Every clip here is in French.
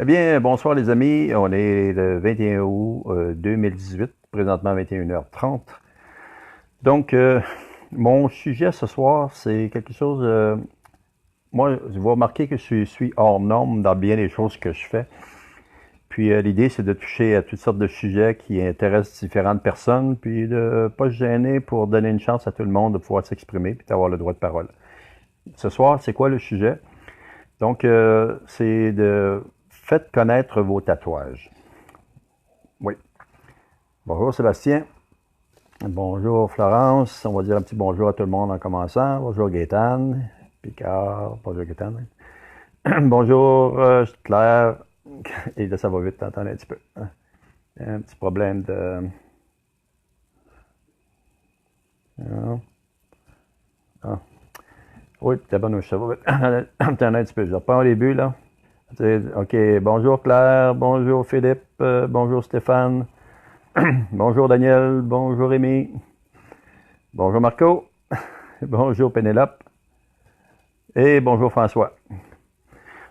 Eh bien, bonsoir les amis. On est le 21 août 2018, présentement 21h30. Donc, mon sujet ce soir, c'est quelque chose... moi, vous remarquez que je suis hors norme dans bien des choses que je fais. Puis l'idée, c'est de toucher à toutes sortes de sujets qui intéressent différentes personnes, puis de pas se gêner pour donner une chance à tout le monde de pouvoir s'exprimer, puis d'avoir le droit de parole. Ce soir, c'est quoi le sujet? Donc, c'est de faites connaître vos tatouages. Oui. Bonjour Sébastien. Bonjour Florence. On va dire un petit bonjour à tout le monde en commençant. Bonjour Gaétan. Picard. Bonjour Gaétan. Bonjour Claire. Et là, ça va vite, attendez un petit peu. Un petit problème de... Ah. Oui, tabarnouche, ça va vite. Attendez un petit peu, je reprends au début, là. OK, bonjour Claire, bonjour Philippe, bonjour Stéphane, bonjour Daniel, bonjour Rémi, bonjour Marco, bonjour Pénélope et bonjour François.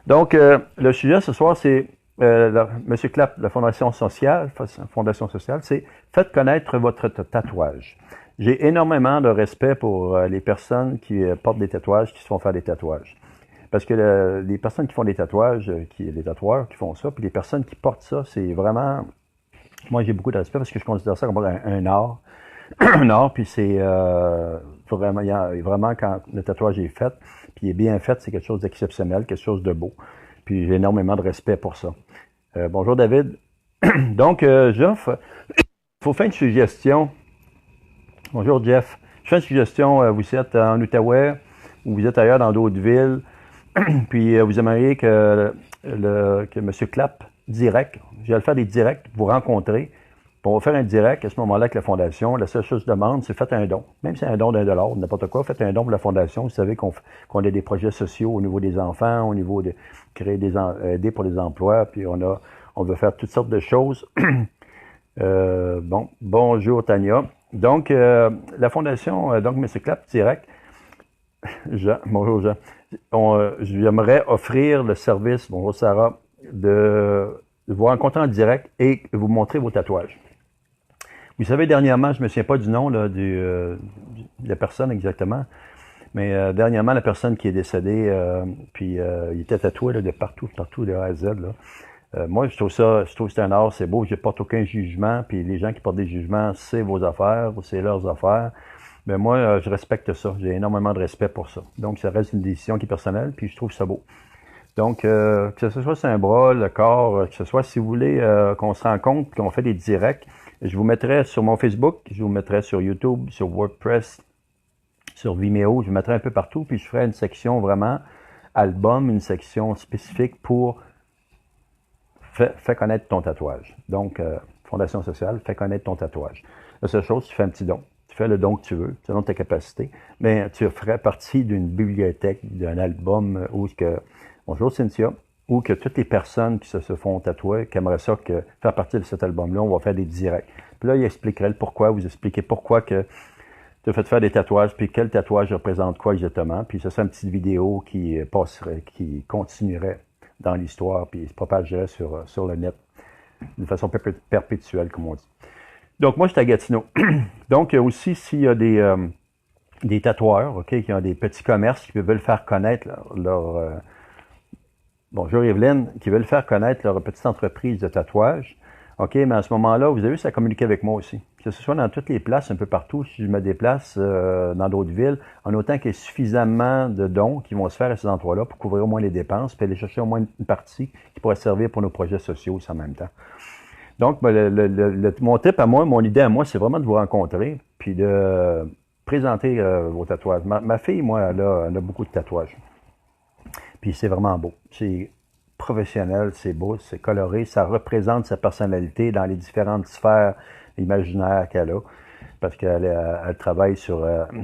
Donc, le sujet ce soir, c'est Monsieur Clapp, la Fondation sociale, c'est faites connaître votre tatouage. J'ai énormément de respect pour les personnes qui portent des tatouages, qui se font faire des tatouages. Parce que les personnes qui font des tatouages, les tatoueurs qui font ça, puis les personnes qui portent ça, c'est vraiment... Moi, j'ai beaucoup de respect parce que je considère ça comme un art. Un art, puis c'est vraiment, vraiment, quand le tatouage est fait, puis il est bien fait, c'est quelque chose d'exceptionnel, quelque chose de beau. Puis j'ai énormément de respect pour ça. Bonjour David. Donc, Jeff, il faut faire une suggestion. Bonjour Jeff. Je fais une suggestion, vous êtes en Outaouais ou vous êtes ailleurs dans d'autres villes, puis vous aimeriez que M. Clapp, direct, je vais le faire des directs, vous rencontrer. Puis on va faire un direct à ce moment-là avec la Fondation. La seule chose que je demande, c'est faites un don. Même si c'est un don d'$1, n'importe quoi, faites un don pour la Fondation. Vous savez qu'on a des projets sociaux au niveau des enfants, au niveau de créer aider pour les emplois, puis on veut faire toutes sortes de choses. Bonjour Tania. Donc, la Fondation, donc M. Clapp, direct, bonjour Jean. J'aimerais offrir le service, bonjour Sarah, de vous rencontrer en direct et vous montrer vos tatouages. Vous savez, dernièrement, je ne me souviens pas du nom là, de la personne exactement, mais dernièrement, la personne qui est décédée, puis il était tatoué là, de partout, de A à Z. Là. Moi, je trouve que c'est un art, c'est beau, je ne porte aucun jugement, puis les gens qui portent des jugements, c'est vos affaires, c'est leurs affaires. Mais moi, je respecte ça. J'ai énormément de respect pour ça. Donc, ça reste une décision qui est personnelle, puis je trouve ça beau. Donc, que ce soit sur un bras, le corps, que ce soit, si vous voulez, qu'on se rencontre, qu'on fait des directs, je vous mettrai sur mon Facebook, je vous mettrai sur YouTube, sur WordPress, sur Vimeo, je vous mettrai un peu partout, puis je ferai une section vraiment album, une section spécifique pour fais connaître ton tatouage. Donc, Fondation sociale, fais connaître ton tatouage. La seule chose, tu fais un petit don. Tu fais le don que tu veux, selon ta capacité, mais tu ferais partie d'une bibliothèque, d'un album où bonjour Cynthia, ou que toutes les personnes qui se font tatouer, qui aimeraient ça, faire partie de cet album-là, on va faire des directs. Puis là, il expliquerait le pourquoi, vous expliquez pourquoi que tu as fait faire des tatouages, puis quel tatouage représente quoi exactement, puis ça serait une petite vidéo qui passerait, qui continuerait dans l'histoire, puis se propagerait sur le net d'une façon perpétuelle, comme on dit. Donc, moi, je suis à Gatineau. Donc, aussi, s'il y a des tatoueurs, OK, qui ont des petits commerces qui veulent faire connaître leur bonjour Evelyne, qui veulent faire connaître leur petite entreprise de tatouage, OK, mais à ce moment-là, vous avez vu, ça communique avec moi aussi. Que ce soit dans toutes les places, un peu partout, si je me déplace dans d'autres villes, en autant qu'il y ait suffisamment de dons qui vont se faire à ces endroits-là pour couvrir au moins les dépenses, puis aller chercher au moins une partie qui pourrait servir pour nos projets sociaux aussi en même temps. Donc, mon tip à moi, mon idée à moi, c'est vraiment de vous rencontrer, puis de présenter vos tatouages. Ma fille, moi, elle a beaucoup de tatouages. Puis c'est vraiment beau. C'est professionnel, c'est beau, c'est coloré, ça représente sa personnalité dans les différentes sphères imaginaires qu'elle a. Parce qu'elle travaille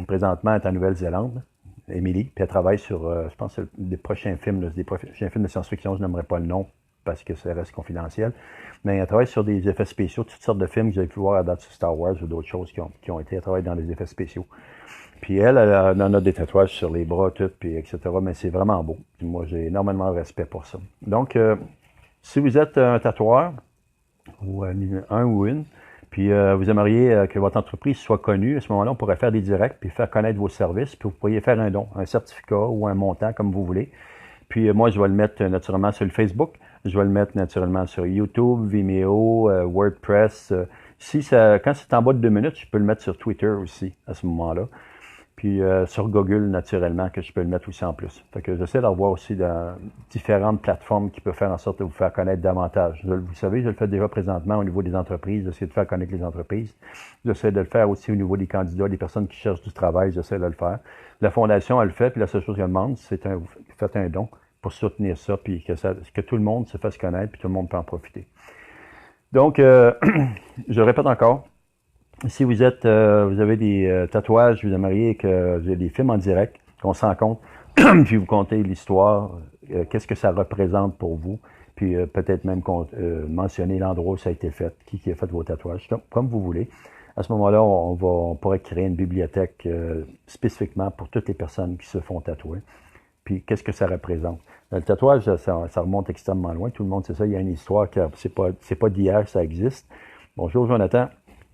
présentement, elle est en Nouvelle-Zélande, Émilie, puis elle travaille sur, je pense, des prochains films, des prochains films de science-fiction, je n'aimerais pas le nom parce que ça reste confidentiel. Mais elle travaille sur des effets spéciaux, toutes sortes de films que vous avez pu voir à date sur Star Wars ou d'autres choses qui ont été. Elle travaille dans les effets spéciaux. Puis elle en a des tatouages sur les bras, tout, puis etc. Mais c'est vraiment beau. Puis moi, j'ai énormément de respect pour ça. Donc, Si vous êtes un tatoueur, ou un ou une, puis vous aimeriez que votre entreprise soit connue, à ce moment-là, on pourrait faire des directs, puis faire connaître vos services, puis vous pourriez faire un don, un certificat ou un montant, comme vous voulez. Puis moi, je vais le mettre naturellement sur le Facebook, je vais le mettre naturellement sur YouTube, Vimeo, WordPress. Quand c'est en bas de 2 minutes, je peux le mettre sur Twitter aussi, à ce moment-là. Puis sur Google, naturellement, que je peux le mettre aussi en plus. Fait que j'essaie d'avoir aussi différentes plateformes qui peuvent faire en sorte de vous faire connaître davantage. Vous savez, je le fais déjà présentement au niveau des entreprises, j'essaie de faire connaître les entreprises. J'essaie de le faire aussi au niveau des candidats, des personnes qui cherchent du travail, j'essaie de le faire. La Fondation, elle le fait, puis la seule chose qu'elle demande, c'est faites un don pour soutenir ça, puis que tout le monde se fasse connaître, puis tout le monde peut en profiter. Donc, je le répète encore, si vous avez des tatouages, vous aimeriez que j'ai des films en direct, qu'on se rencontre, puis vous contez l'histoire, qu'est-ce que ça représente pour vous, puis peut-être même mentionner l'endroit où ça a été fait, qui a fait vos tatouages, comme vous voulez. À ce moment-là, on pourrait créer une bibliothèque spécifiquement pour toutes les personnes qui se font tatouer. Puis qu'est-ce que ça représente? Le tatouage, ça remonte extrêmement loin. Tout le monde sait ça. Il y a une histoire c'est pas d'hier que ça existe. Bonjour Jonathan.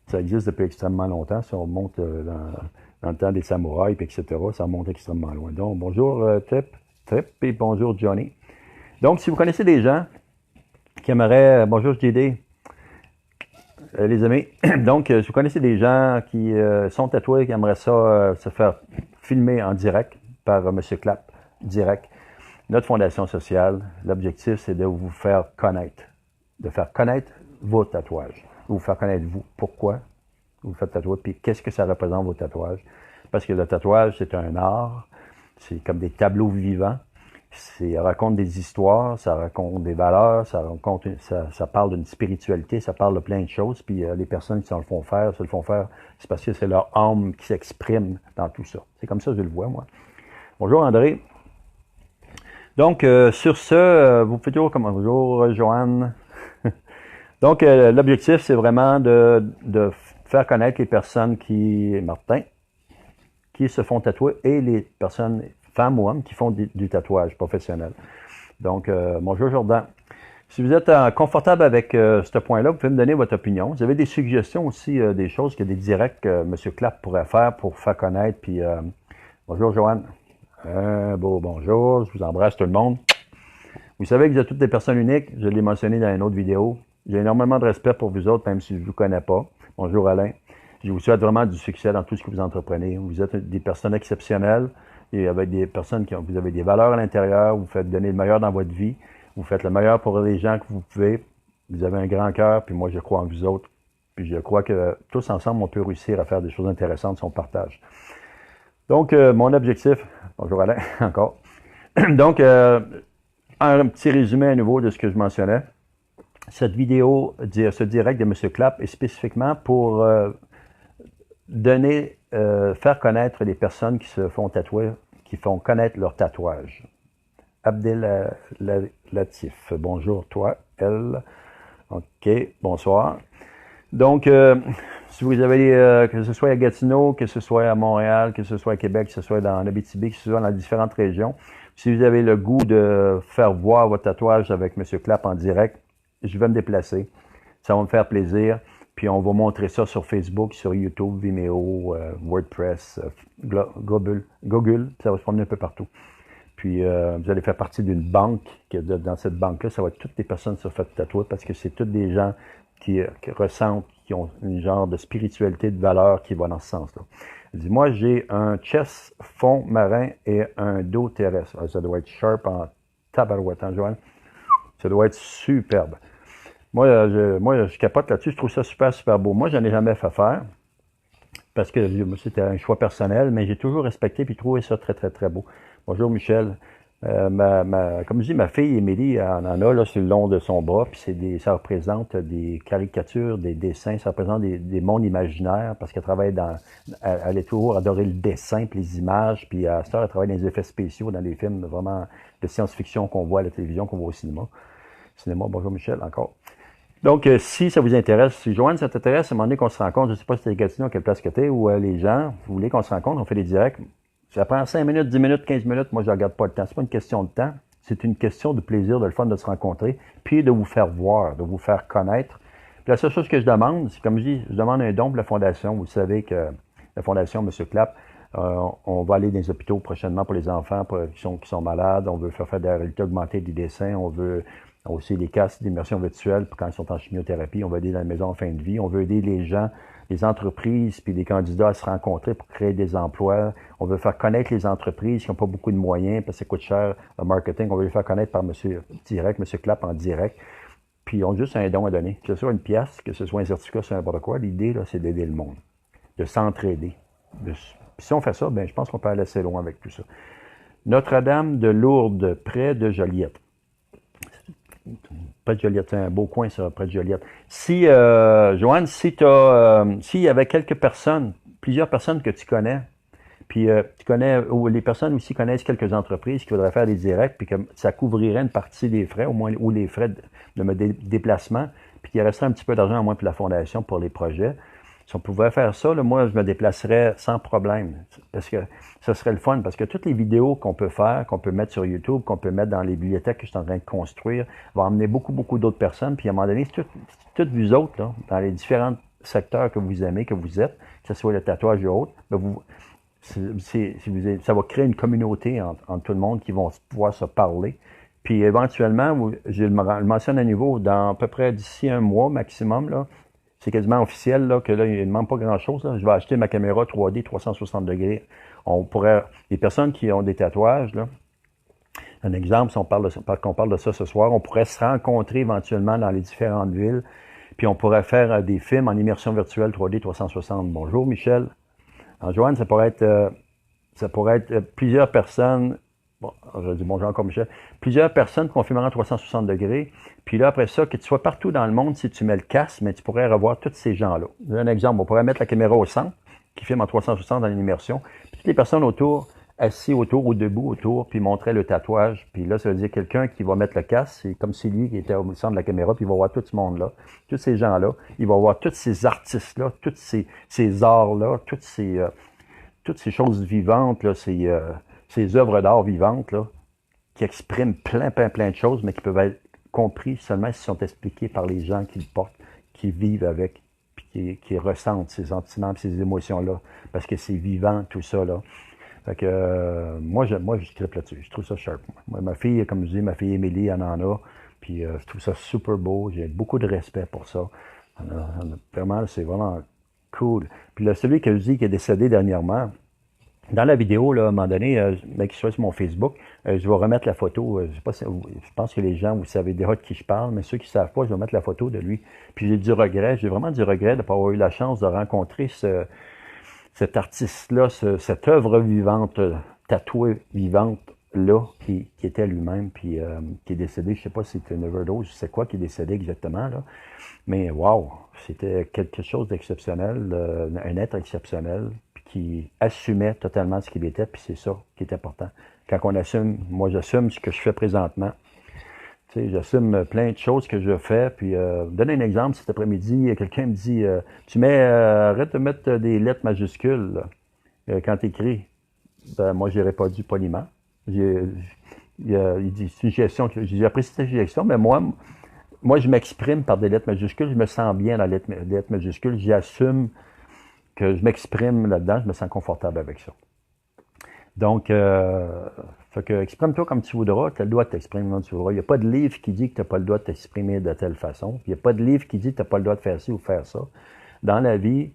Ça existe depuis extrêmement longtemps. Si on remonte dans le temps des samouraïs, puis etc., ça remonte extrêmement loin. Donc, bonjour Trip, et bonjour Johnny. Donc, si vous connaissez des gens qui aimeraient... bonjour JD, les amis. Donc, si vous connaissez des gens qui sont tatoués, qui aimeraient ça se faire filmer en direct par M. Clapp, direct, notre fondation sociale, l'objectif, c'est de vous faire connaître, vos tatouages, de vous faire connaître vous. Pourquoi vous faites tatouer, puis qu'est-ce que ça représente vos tatouages. Parce que le tatouage, c'est un art, c'est comme des tableaux vivants, ça raconte des histoires, ça raconte des valeurs, ça parle d'une spiritualité, ça parle de plein de choses, puis les personnes qui se le font faire, c'est parce que c'est leur âme qui s'exprime dans tout ça. C'est comme ça que je le vois, moi. Bonjour André. Donc, sur ce, vous pouvez toujours comment? Bonjour Joanne. Donc, l'objectif, c'est vraiment de faire connaître les personnes Martin, qui se font tatouer et les personnes, femmes ou hommes, qui font du tatouage professionnel. Donc, bonjour Jordan. Si vous êtes confortable avec ce point-là, vous pouvez me donner votre opinion. Vous avez des suggestions aussi, des choses des directs que M. Clapp pourrait faire pour faire connaître. Puis, bonjour Joanne. Bonjour, je vous embrasse tout le monde. Vous savez que vous êtes toutes des personnes uniques, je l'ai mentionné dans une autre vidéo. J'ai énormément de respect pour vous autres, même si je ne vous connais pas. Bonjour Alain. Je vous souhaite vraiment du succès dans tout ce que vous entreprenez. Vous êtes des personnes exceptionnelles et avec des personnes vous avez des valeurs à l'intérieur, vous faites donner le meilleur dans votre vie, vous faites le meilleur pour les gens que vous pouvez. Vous avez un grand cœur, puis moi je crois en vous autres. Puis je crois que tous ensemble, on peut réussir à faire des choses intéressantes si on partage. Donc, mon objectif, bonjour Alain, encore. Donc, un petit résumé à nouveau de ce que je mentionnais. Cette vidéo, ce direct de M. Clapp est spécifiquement pour faire connaître les personnes qui se font tatouer, qui font connaître leur tatouage. Abdel Latif, bonjour toi, elle. OK, bonsoir. Donc, si vous avez, que ce soit à Gatineau, que ce soit à Montréal, que ce soit à Québec, que ce soit dans l'Abitibi, que ce soit dans différentes régions, si vous avez le goût de faire voir votre tatouage avec M. Clapp en direct, je vais me déplacer. Ça va me faire plaisir. Puis on va montrer ça sur Facebook, sur YouTube, Vimeo, WordPress, Google. Ça va se promener un peu partout. Puis vous allez faire partie d'une banque. Dans cette banque-là, ça va être toutes les personnes qui se font tatouer parce que c'est toutes des gens qui ressentent, qui ont un genre de spiritualité, de valeur qui va dans ce sens-là. Elle dit, moi, j'ai un chest fond marin et un dos terrestre. Alors, ça doit être sharp en tabarouette, hein, Joanne? Ça doit être superbe. Moi, je capote là-dessus. Je trouve ça super, super beau. Moi, je n'en ai jamais fait faire parce que c'était un choix personnel, mais j'ai toujours respecté et trouvé ça très, très, très beau. Bonjour, Michel. Comme je dis, ma fille Émilie en a là, sur le long de son bras, puis ça représente des caricatures, des dessins, ça représente des mondes imaginaires, parce qu'elle travaille elle est toujours adorée le dessin, puis les images, puis à cette heure, elle travaille dans les effets spéciaux, dans les films vraiment de science-fiction qu'on voit à la télévision, qu'on voit au cinéma. Bonjour Michel, encore. Donc, si ça vous intéresse, si Joanne, ça t'intéresse, à un moment donné qu'on se rencontre, je ne sais pas si c'est Gatineau, à quelle place que tu es, ou les gens, vous voulez qu'on se rencontre, on fait des directs. Ça prend 5 minutes, 10 minutes, 15 minutes, moi je ne regarde pas le temps. C'est pas une question de temps. C'est une question de plaisir, de le fun de se rencontrer, puis de vous faire voir, de vous faire connaître. Puis la seule chose que je demande, c'est comme je dis, je demande un don pour la Fondation. Vous savez que la Fondation M. Clapp, on va aller dans les hôpitaux prochainement pour les enfants qui sont malades. On veut faire de la réalité augmentée des dessins. On veut aussi des casques d'immersion virtuelle pour quand ils sont en chimiothérapie. On va aider dans la maison en fin de vie. On veut aider les gens, les entreprises puis les candidats à se rencontrer pour créer des emplois. On veut faire connaître les entreprises qui n'ont pas beaucoup de moyens parce que ça coûte cher le marketing. On veut les faire connaître par M. Clapp en direct. Puis ils ont juste un don à donner. Que ce soit une pièce, que ce soit un certificat, c'est n'importe quoi. L'idée, là, c'est d'aider le monde, de s'entraider. Si on fait ça, ben, je pense qu'on peut aller assez loin avec tout ça. Notre-Dame de Lourdes, près de Joliette. Près de Joliette, c'est un beau coin, ça, près de Joliette. Si, Joanne, s'il y avait quelques personnes, plusieurs personnes que tu connais, puis tu connais, ou les personnes aussi connaissent quelques entreprises qui voudraient faire des directs, puis que ça couvrirait une partie des frais, au moins, ou les frais de mes déplacements, puis qu'il resterait un petit peu d'argent à moins pour la Fondation, pour les projets. Si on pouvait faire ça, là, moi, je me déplacerais sans problème. Parce que ça serait le fun. Parce que toutes les vidéos qu'on peut faire, qu'on peut mettre sur YouTube, qu'on peut mettre dans les bibliothèques que je suis en train de construire, vont emmener beaucoup, beaucoup d'autres personnes. Puis à un moment donné, toutes vous autres, là, dans les différents secteurs que vous aimez, que vous êtes, que ce soit le tatouage ou autre, ben ça va créer une communauté entre tout le monde qui vont pouvoir se parler. Puis éventuellement, je le mentionne à nouveau, dans à peu près d'ici un mois maximum, là, c'est quasiment officiel, là, que là, il ne demande pas grand-chose. Je vais acheter ma caméra 3D 360 degrés. Les personnes qui ont des tatouages, là, un exemple, si on parle de ça ce soir, on pourrait se rencontrer éventuellement dans les différentes villes, puis on pourrait faire des films en immersion virtuelle 3D 360. Bonjour, Michel. Alors, Joanne, ça pourrait être plusieurs personnes. Bon, je dis bonjour encore, Michel. Plusieurs personnes qu'on filmera en 360 degrés. Puis là, après ça, que tu sois partout dans le monde, si tu mets le casque, mais tu pourrais revoir tous ces gens-là. Un exemple, on pourrait mettre la caméra au centre, qui filme en 360 dans l'immersion. Puis toutes les personnes autour, assis autour ou debout autour, puis montrer le tatouage. Puis là, ça veut dire quelqu'un qui va mettre le casque, c'est comme si lui qui était au centre de la caméra, puis il va voir tout ce monde-là, tous ces gens-là. Il va voir tous ces artistes-là, tous ces arts-là, toutes ces choses vivantes, là, ces œuvres d'art vivantes, là, qui expriment plein de choses, mais qui peuvent être compris seulement s'ils sont expliqués par les gens qui le portent, qui vivent avec, puis qui ressentent ces sentiments, ces émotions-là, parce que c'est vivant, tout ça, là. Fait que moi, je tripe là-dessus. Je trouve ça sharp. Moi, ma fille, comme je dis, ma fille Émilie, elle en a, puis je trouve ça super beau. J'ai beaucoup de respect pour ça. Vraiment, c'est vraiment cool. Puis là, celui que je dis qui est décédé dernièrement, dans la vidéo, là, à un moment donné, qui soit sur mon Facebook, je vais remettre la photo. Je sais pas je pense que les gens, vous savez déjà de qui je parle, mais ceux qui ne savent pas, je vais mettre la photo de lui. Puis j'ai vraiment du regret de ne pas avoir eu la chance de rencontrer cet artiste-là, cette œuvre vivante, tatouée vivante-là, qui était lui-même, puis qui est décédé. Je ne sais pas si c'était une overdose, je sais quoi qui est décédé exactement, là. Mais wow, c'était quelque chose d'exceptionnel, un être exceptionnel, qui assumait totalement ce qu'il était, puis c'est ça qui est important. Quand on assume, moi j'assume ce que je fais présentement. Tu sais, j'assume plein de choses que je fais, puis donner un exemple, cet après-midi, quelqu'un me dit arrête de mettre des lettres majuscules quand tu écris. Ben, moi, j'aurais pas dû poliment. Il dit suggestion, j'ai apprécié ta suggestion, mais moi, je m'exprime par des lettres majuscules, je me sens bien dans les lettres majuscules, j'assume que je m'exprime là-dedans, je me sens confortable avec ça. Donc, fait que exprime-toi comme tu voudras, tu as le droit de t'exprimer comme tu voudras. Il n'y a pas de livre qui dit que tu n'as pas le droit de t'exprimer de telle façon. Il n'y a pas de livre qui dit que tu n'as pas le droit de faire ci ou faire ça. Dans la vie,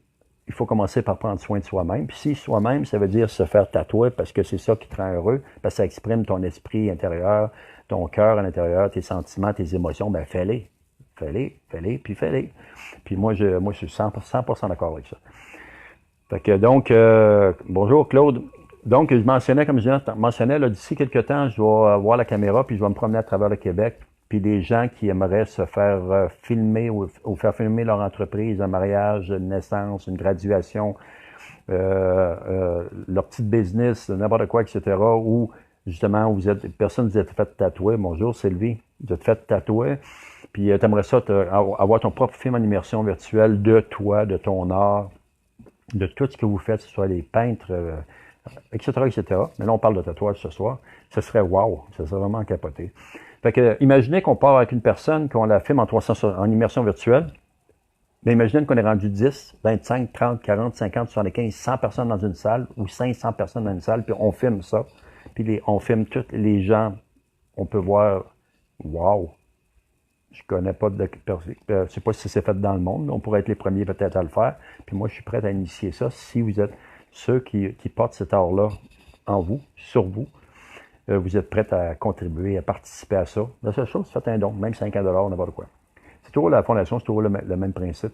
il faut commencer par prendre soin de soi-même. Puis si soi-même, ça veut dire se faire tatouer parce que c'est ça qui te rend heureux, parce que ça exprime ton esprit intérieur, ton cœur à l'intérieur, tes sentiments, tes émotions, ben fais-les. Fais-les, puis fais-les. Puis moi, je suis 100% d'accord avec ça. Fait que donc, bonjour Claude. Donc, je mentionnais, comme je mentionnais, là, d'ici quelques temps, je vais avoir la caméra, puis je vais me promener à travers le Québec. Puis des gens qui aimeraient se faire filmer ou faire filmer leur entreprise, un mariage, une naissance, une graduation, leur petite business, n'importe quoi, etc. Ou justement, personne vous êtes fait tatouer. Bonjour Sylvie, vous êtes fait tatouer. Puis tu aimerais ça avoir ton propre film en immersion virtuelle de toi, de ton art, de tout ce que vous faites, que ce soit les peintres, etc., etc. Mais là, on parle de tatouage ce soir. Ce serait wow, ça serait vraiment capoté. Fait que, imaginez qu'on part avec une personne, qu'on la filme en immersion virtuelle. Mais imaginez qu'on est rendu 10, 25, 30, 40, 50, 75, 100 personnes dans une salle ou 500 personnes dans une salle, puis on filme ça. Puis on filme tous les gens. On peut voir, wow, je connais pas de... Je sais pas si c'est fait dans le monde, mais on pourrait être les premiers peut-être à le faire. Puis moi, je suis prêt à initier ça. Si vous êtes ceux qui portent cet art-là en vous, sur vous, vous êtes prêts à contribuer, à participer à ça. La seule chose, faites un don, même 50 $, n'importe quoi. C'est toujours la fondation, c'est toujours le même principe.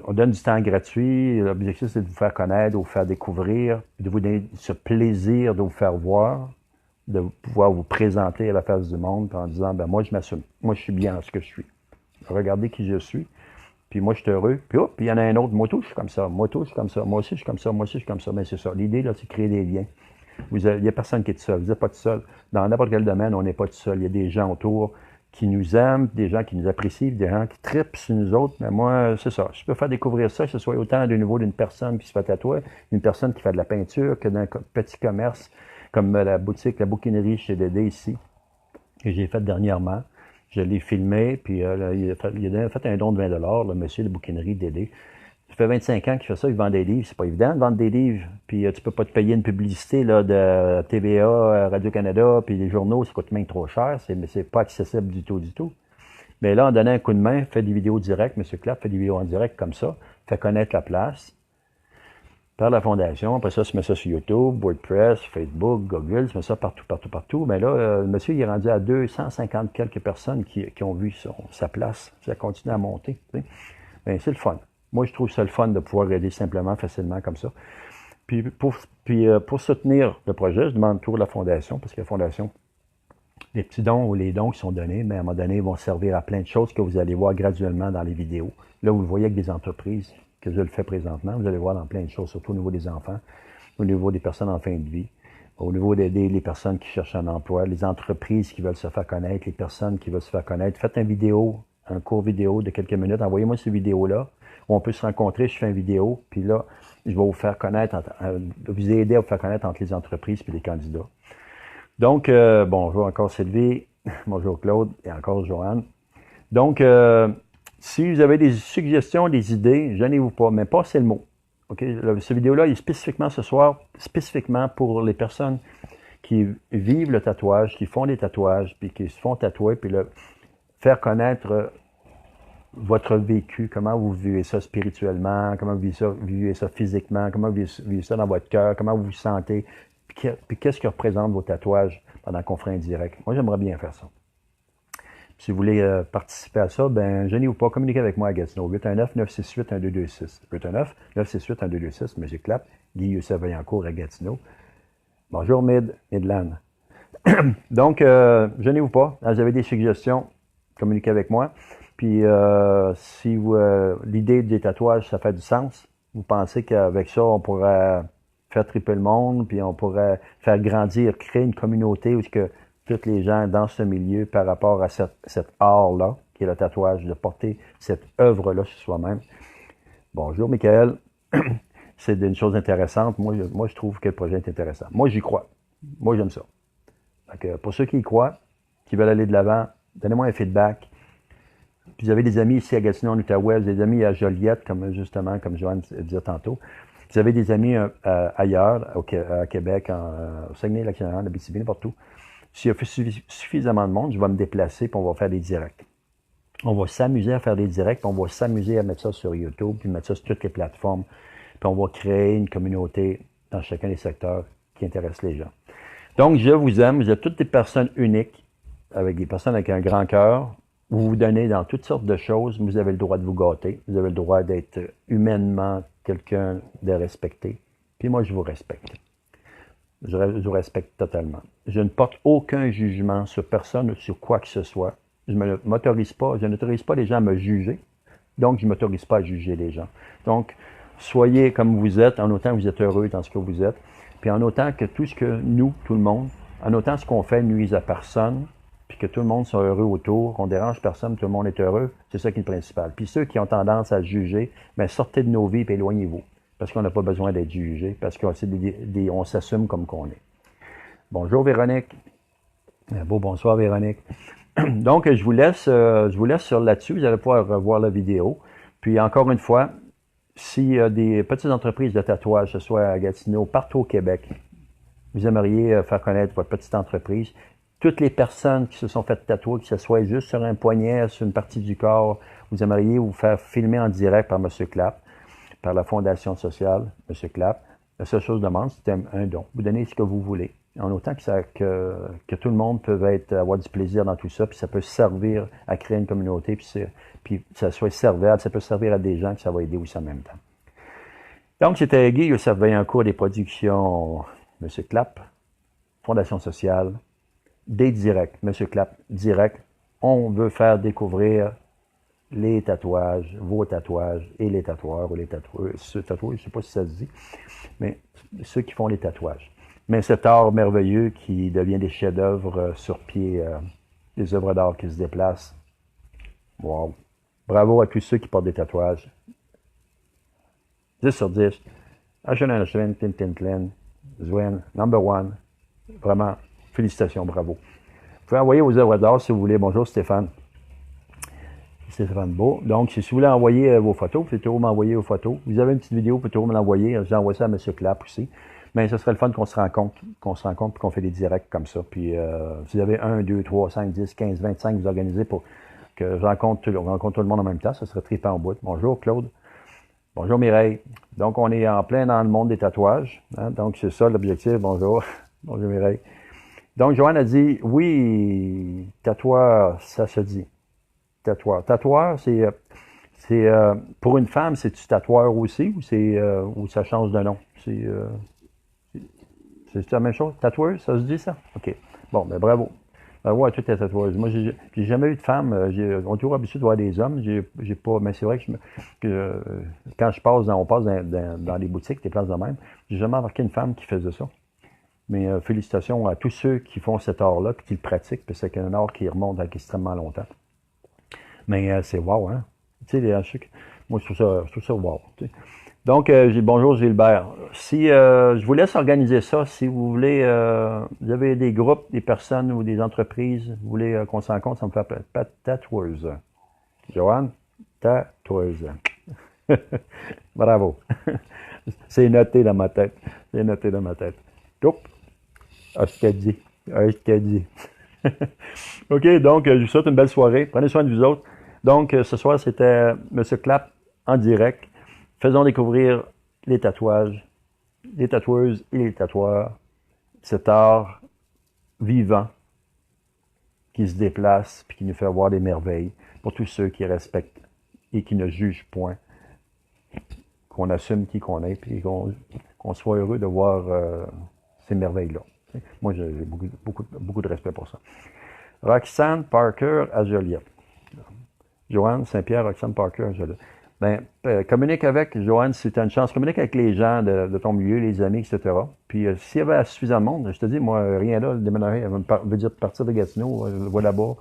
On donne du temps gratuit. L'objectif, c'est de vous faire connaître, de vous faire découvrir, de vous donner ce plaisir de vous faire voir, de pouvoir vous présenter à la face du monde en disant, ben moi, je m'assume. Moi, je suis bien en ce que je suis. Regardez qui je suis. Puis moi, je suis heureux. Puis hop, il y en a un autre. Moi, tout, je suis comme ça. Moi, tout, je suis comme ça. Moi aussi, je suis comme ça. Moi aussi, je suis comme ça. Mais c'est ça. L'idée, là, c'est de créer des liens. Il n'y a personne qui est tout seul. Vous n'êtes pas tout seul. Dans n'importe quel domaine, on n'est pas tout seul. Il y a des gens autour qui nous aiment, des gens qui nous apprécient, des gens qui trippent sur nous autres. Mais moi, c'est ça. Je peux faire découvrir ça, que ce soit autant du niveau d'une personne qui se fait tatouer, d'une personne qui fait de la peinture, que d'un petit commerce, comme la boutique, la bouquinerie chez Dédé ici, que j'ai faite dernièrement. Je l'ai filmé, puis il a fait un don de 20 $, le monsieur de bouquinerie Dédé. Ça fait 25 ans qu'il fait ça, il vend des livres. C'est pas évident de vendre des livres. Puis tu peux pas te payer une publicité là, de TVA, Radio-Canada, puis les journaux, ça coûte même trop cher. C'est pas accessible du tout, du tout. Mais là, en donnant un coup de main, fait des vidéos directes. M. Clapp fait des vidéos en direct comme ça, fait connaître la place par la fondation. Après ça, se met ça sur YouTube, WordPress, Facebook, Google, se met ça partout, partout, partout. Mais là, le monsieur, il est rendu à 250 quelques personnes qui ont vu sa place. Ça continue à monter. Bien, c'est le fun. Moi, je trouve ça le fun de pouvoir aider simplement, facilement, comme ça. Puis pour soutenir le projet, je demande toujours la fondation, parce que la fondation, les petits dons ou les dons qui sont donnés, mais à un moment donné, vont servir à plein de choses que vous allez voir graduellement dans les vidéos. Là, vous le voyez avec des entreprises, que je le fais présentement, vous allez voir dans plein de choses, surtout au niveau des enfants, au niveau des personnes en fin de vie, au niveau d'aider les personnes qui cherchent un emploi, les entreprises qui veulent se faire connaître, les personnes qui veulent se faire connaître. Faites une vidéo, un court vidéo de quelques minutes, envoyez-moi ces vidéos-là. On peut se rencontrer, je fais une vidéo, puis là, je vais vous faire connaître, vous aider à vous faire connaître entre les entreprises et les candidats. Donc, bonjour encore Sylvie, bonjour Claude et encore Joanne. Donc, si vous avez des suggestions, des idées, gênez-vous pas, mais passez le mot. OK? Cette vidéo-là est spécifiquement ce soir, spécifiquement pour les personnes qui vivent le tatouage, qui font des tatouages, puis qui se font tatouer, puis faire connaître votre vécu, comment vous vivez ça spirituellement, comment vous vivez ça physiquement, comment vous vivez ça dans votre cœur, comment vous vous sentez, puis qu'est-ce que représentent vos tatouages pendant qu'on ferait un direct. Moi, j'aimerais bien faire ça. Puis, si vous voulez participer à ça, ben gênez-vous pas, communiquez avec moi à Gatineau, 819-968-1226. 819-968-1226, M. Clapp, Guy Youssef Vaillancourt à Gatineau. Bonjour Midland. Donc, gênez-vous pas, vous avez des suggestions, communiquez avec moi. Puis, si l'idée des tatouages, ça fait du sens, vous pensez qu'avec ça, on pourrait faire triper le monde, puis on pourrait faire grandir, créer une communauté où que tous les gens dans ce milieu par rapport à cet art-là, qui est le tatouage, de porter cette œuvre-là sur soi-même. Bonjour, Michael. C'est une chose intéressante. Moi, je trouve que le projet est intéressant. Moi, j'y crois. Moi, j'aime ça. Donc, pour ceux qui y croient, qui veulent aller de l'avant, donnez-moi un feedback. Puis vous avez des amis ici à Gatineau, en Outaouais, des amis à Joliette, comme Joanne disait tantôt. Vous avez des amis ailleurs, à Québec, au Saguenay-Lac-Saint-Jean, à Abitibi, n'importe où. S'il y a suffisamment de monde, je vais me déplacer et on va faire des directs. On va s'amuser à faire des directs, puis on va s'amuser à mettre ça sur YouTube, puis mettre ça sur toutes les plateformes. Puis on va créer une communauté dans chacun des secteurs qui intéressent les gens. Donc, je vous aime. Vous êtes toutes des personnes uniques, avec des personnes avec un grand cœur. Vous vous donnez dans toutes sortes de choses. Vous avez le droit de vous gâter. Vous avez le droit d'être humainement quelqu'un de respecté. Puis moi, je vous respecte. Je vous respecte totalement. Je ne porte aucun jugement sur personne ou sur quoi que ce soit. Je n'autorise pas les gens à me juger. Donc, je ne m'autorise pas à juger les gens. Donc, soyez comme vous êtes, en autant que vous êtes heureux dans ce que vous êtes. Puis en autant que tout ce que nous, tout le monde, en autant ce qu'on fait nuise à personne, puis que tout le monde soit heureux autour, qu'on dérange personne, tout le monde est heureux, c'est ça qui est le principal. Puis ceux qui ont tendance à juger, bien, sortez de nos vies et éloignez-vous. parce qu'on n'a pas besoin d'être jugé, parce qu'on on s'assume comme qu'on est. Bonjour Véronique. Bonsoir Véronique. Donc, je vous laisse sur là-dessus. Vous allez pouvoir revoir la vidéo. Puis, encore une fois, s'il y a des petites entreprises de tatouage, que ce soit à Gatineau, partout au Québec, vous aimeriez faire connaître votre petite entreprise, toutes les personnes qui se sont faites tatouer, que ce soit juste sur un poignet, sur une partie du corps, vous aimeriez vous faire filmer en direct par M. Clapp, par la Fondation sociale, M. Clapp. La seule chose que je demande, c'est un don. Vous donnez ce que vous voulez. En autant que tout le monde peut avoir du plaisir dans tout ça, puis ça peut servir à créer une communauté, puis ça soit servable, ça peut servir à des gens, que ça va aider aussi en même temps. Donc, c'était Guy Youssef Vaillancourt des productions M. Clapp, Fondation sociale, des directs, M. Clapp, direct. On veut faire découvrir les tatouages, vos tatouages, et les tatoueurs ou les tatoueurs, je ne sais pas si ça se dit, mais ceux qui font les tatouages. Mais cet art merveilleux qui devient des chefs-d'œuvre sur pied, des œuvres d'art qui se déplacent. Wow! Bravo à tous ceux qui portent des tatouages. 10 sur 10. Ashton, Tintin, Zwen, number one. Vraiment, félicitations, bravo. Vous pouvez envoyer vos œuvres d'art si vous voulez. Bonjour Stéphane. Stéphane Beau. Donc, si vous voulez envoyer vos photos, vous pouvez toujours m'envoyer vos photos. Vous avez une petite vidéo, vous pouvez toujours me l'envoyer. J'envoie ça à M. Clapp aussi. Mais ce serait le fun qu'on se rencontre et qu'on fait des directs comme ça. Puis, si vous avez 1, 2, 3, 5, 10, 15, 25, vous organisez pour que je rencontre tout le monde en même temps. Ce serait trippant en bout. Bonjour Claude. Bonjour Mireille. Donc, on est en plein dans le monde des tatouages. Hein? Donc, c'est ça l'objectif. Bonjour. Bonjour Mireille. Donc, Joanne a dit, oui, tatoueur, ça se dit. Tatoueur. Tatoueur, c'est pour une femme, c'est-tu tatoueur aussi ou ça change de nom? C'est la même chose? Tatoueuse, ça se dit ça? OK. Bon, ben bravo. Bravo à toutes les tatoueuses. Moi, j'ai jamais eu de femme. On est toujours habitué de voir des hommes. J'ai pas. Mais c'est vrai que quand on passe dans les boutiques, des places de même, j'ai jamais remarqué une femme qui faisait ça. Mais félicitations à tous ceux qui font cet art-là et qui le pratiquent, parce que c'est un art qui remonte à extrêmement longtemps. Mais c'est wow, hein? Tu sais, moi, je trouve ça wow. Tu sais. Donc, bonjour Gilbert. Si je vous laisse organiser ça, si vous voulez, vous avez des groupes, des personnes ou des entreprises, vous voulez qu'on s'en rencontre, ça me fait pas tatoueuse. Joanne, tatoueuse. Bravo. C'est noté dans ma tête. C'est noté dans ma tête. Oups. Ah, je t'ai dit. Ah, je t'ai dit. OK, donc, je vous souhaite une belle soirée. Prenez soin de vous autres. Donc, ce soir, c'était M. Clapp en direct. Faisons découvrir les tatouages, les tatoueuses et les tatoueurs. Cet art vivant qui se déplace et qui nous fait voir des merveilles pour tous ceux qui respectent et qui ne jugent point. Qu'on assume qui qu'on est et qu'on soit heureux de voir ces merveilles-là. Moi, j'ai beaucoup de respect pour ça. Roxane Parker à Joliette. Joanne Saint-Pierre, Roxane Parker à Joliette. Ben, communique avec, Joanne, si tu as une chance, communique avec les gens de ton milieu, les amis, etc. Puis, s'il y avait suffisamment de monde, je te dis, moi, rien là, le déménager, veut dire partir de Gatineau, je le vois là-bas,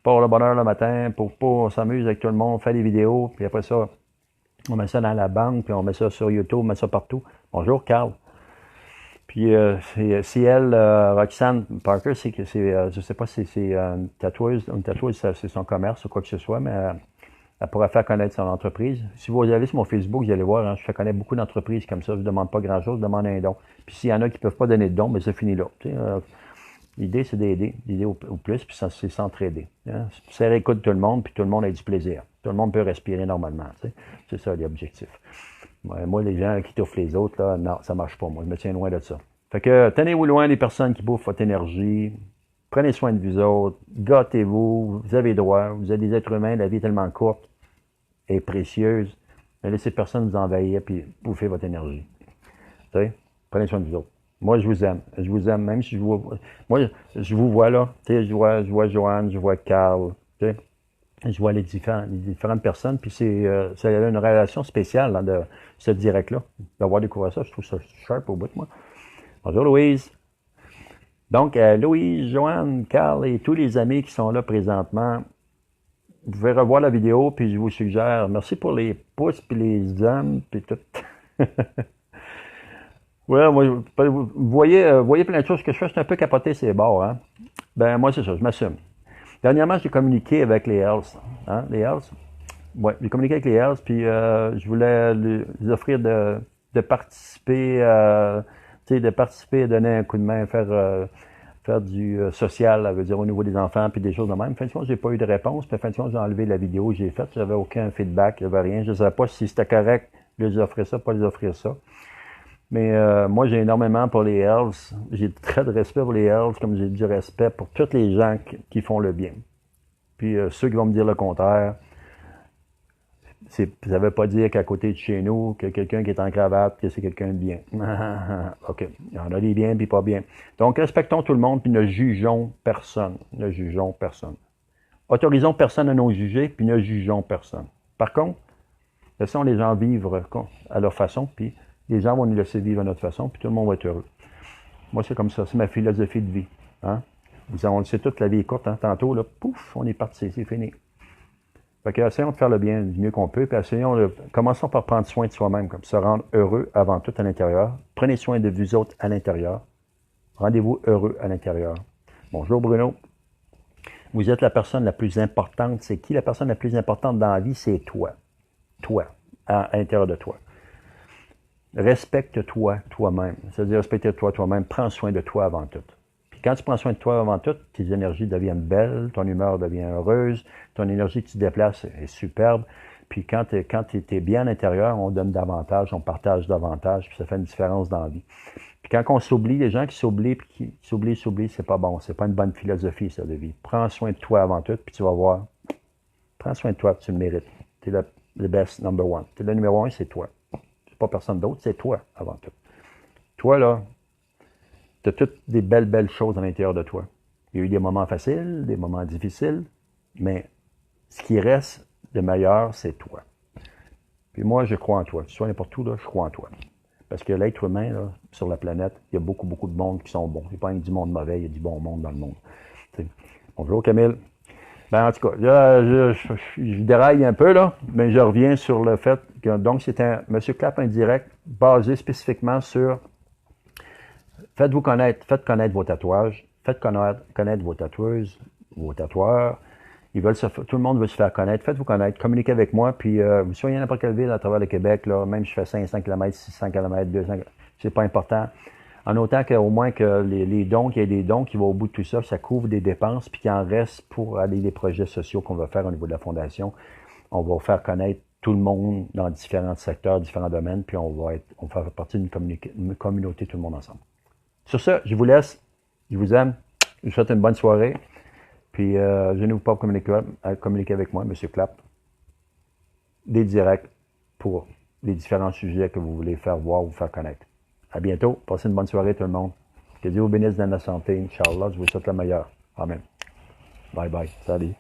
pour le bonheur le matin, pour on s'amuse avec tout le monde, faire des vidéos, puis après ça, on met ça dans la banque, puis on met ça sur YouTube, on met ça partout. Bonjour, Carl. Puis, si elle, Roxane Parker, je sais pas si c'est une tatoueuse, c'est son commerce ou quoi que ce soit, mais elle pourrait faire connaître son entreprise. Si vous allez sur mon Facebook, vous allez voir, hein, je fais connaître beaucoup d'entreprises comme ça. Je ne demande pas grand-chose, je demande un don. Puis s'il y en a qui ne peuvent pas donner de don, mais c'est fini là. L'idée, c'est d'aider au plus, puis c'est s'entraider. Hein. Ça écoute tout le monde, puis tout le monde a du plaisir. Tout le monde peut respirer normalement. C'est ça l'objectif. Moi, les gens qui t'offrent les autres, là, non, ça ne marche pas. Moi, je me tiens loin de ça. Fait que tenez-vous loin des personnes qui bouffent votre énergie. Prenez soin de vous autres. Gâtez-vous. Vous avez droit. Vous êtes des êtres humains. La vie est tellement courte et précieuse. Ne laissez personne vous envahir et bouffer votre énergie. Prenez soin de vous autres. Moi, je vous aime. Je vous aime, même si je vous vois. Moi, je vous vois là. Je vois Joanne, je vois Carl. Je vois les différentes personnes. Puis ça a une relation spéciale là, de ce direct-là. D'avoir découvert ça, je trouve ça sharp au bout de moi. Bonjour Louise. Donc, Louise, Joanne, Carl et tous les amis qui sont là présentement, vous pouvez revoir la vidéo, puis je vous suggère, merci pour les pouces, puis les hommes, puis tout. Ouais, moi, vous voyez plein de choses que je fais, je suis un peu capoté ces bords, hein. Ben, moi, c'est ça, je m'assume. Dernièrement, j'ai communiqué avec les Hells, hein, les Hells. Ouais, j'ai communiqué avec les Hells, puis je voulais les offrir de participer, tu sais, de participer, donner un coup de main, faire du social, ça veut dire au niveau des enfants, puis des choses de même. Fin de compte, j'ai pas eu de réponse, puis fin de compte, j'ai enlevé la vidéo que j'ai faite, j'avais aucun feedback, j'avais rien, je ne savais pas si c'était correct de les offrir ça, pas les offrir ça. Mais moi, j'ai énormément pour les Hells. J'ai très de respect pour les Hells, comme j'ai du respect pour tous les gens qui font le bien. Puis ceux qui vont me dire le contraire, ça ne veut pas dire qu'à côté de chez nous, que quelqu'un qui est en cravate, que c'est quelqu'un de bien. OK. Il y en a des biens puis pas bien. Donc, respectons tout le monde puis ne jugeons personne. Ne jugeons personne. Autorisons personne à nous juger puis ne jugeons personne. Par contre, laissons les gens vivre à leur façon, puis les gens vont nous laisser vivre à notre façon, puis tout le monde va être heureux. Moi, c'est comme ça. C'est ma philosophie de vie. Hein? On le sait toute, la vie est courte. Hein? Tantôt, là, pouf, on est parti, c'est fini. Fait que essayons de faire le bien du mieux qu'on peut, puis commençons par prendre soin de soi-même, comme se rendre heureux avant tout à l'intérieur. Prenez soin de vous autres à l'intérieur. Rendez-vous heureux à l'intérieur. Bonjour Bruno. Vous êtes la personne la plus importante. C'est qui la personne la plus importante dans la vie? C'est toi. Toi, à l'intérieur de toi. Respecte-toi toi-même. C'est-à-dire respecte-toi toi-même. Prends soin de toi avant tout. Puis quand tu prends soin de toi avant tout, tes énergies deviennent belles, ton humeur devient heureuse, ton énergie que tu déplaces est superbe. Puis quand tu es bien à l'intérieur, on donne davantage, on partage davantage, puis ça fait une différence dans la vie. Puis quand on s'oublie, les gens qui s'oublient, puis qui s'oublient, c'est pas bon. C'est pas une bonne philosophie, ça, de vie. Prends soin de toi avant tout, puis tu vas voir. Prends soin de toi, tu le mérites. Tu es le best number one. Tu es le numéro un, c'est toi. C'est pas personne d'autre, c'est toi avant tout. Toi, là, tu as toutes des belles choses à l'intérieur de toi. Il y a eu des moments faciles, des moments difficiles, mais ce qui reste de meilleur, c'est toi. Puis moi, je crois en toi. Tu sois n'importe où, là, je crois en toi. Parce que l'être humain, là, sur la planète, il y a beaucoup de monde qui sont bons. Il n'y a pas du monde mauvais, il y a du bon monde dans le monde. T'sais. Bonjour Camille. Ben, en tout cas, là, je déraille un peu, là, mais je reviens sur le fait que, donc, c'est un Monsieur Clap indirect basé spécifiquement sur faites connaître vos tatouages, faites connaître vos tatoueuses, vos tatoueurs. Tout le monde veut se faire connaître. Faites-vous connaître, communiquez avec moi, puis vous soyez n'importe quelle ville à travers le Québec, là, même si je fais 500 km, 600 km, 200 km, c'est pas important. En autant qu'au moins que les dons, qu'il y ait des dons qui vont au bout de tout ça, ça couvre des dépenses, puis qu'il en reste pour aller les projets sociaux qu'on va faire au niveau de la Fondation. On va faire connaître tout le monde dans différents secteurs, différents domaines, puis on va faire partie d'une communauté, tout le monde ensemble. Sur ce, je vous laisse. Je vous aime. Je vous souhaite une bonne soirée. Puis, gênez-vous pas à communiquer avec moi, M. Clap. Des directs pour les différents sujets que vous voulez faire voir ou faire connaître. À bientôt. Passez une bonne soirée, tout le monde. Que Dieu vous bénisse dans la santé. Inch'Allah, je vous souhaite le meilleur. Amen. Bye bye. Salut.